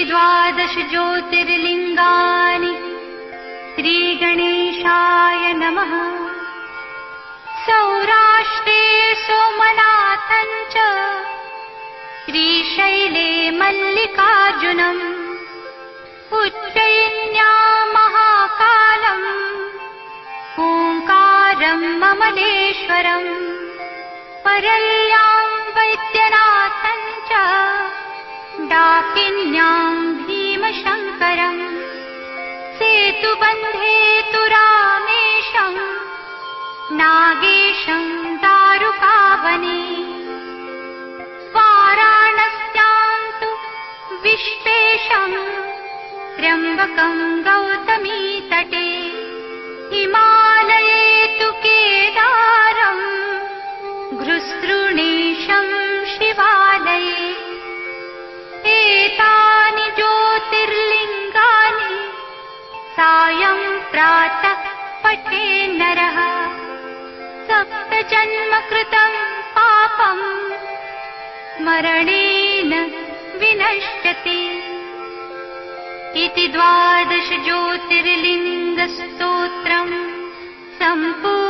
द्वादश ज्योतिर्लिङ्गानि श्रीगणेशाय नमः। सौराष्ट्रे सोमनाथं च श्रीशैले मल्लिकार्जुनम् उज्जयिन्या महाकालम् ओङ्कारं ममलेश्वरम् परल्यां वैद्यनाथं च डाकिन्यां भीमशङ्करम् सेतुबन्धे तु रामेशम् नागेशं दारुकावने वाराणस्यां तु विश्वेशं त्र्यम्बकं गौतमीतटे हिमालये तु केदारं घृतृणीशं शिवालये एतानि ज्योतिर्लिङ्गानि सायं प्रातः पठे नरः सप्तजन्मकृतं पापं स्मरणेन विनश्यति। इति 12 ज्योतिर्लिङ्गस्तोत्रम् सम्पूर्णम्।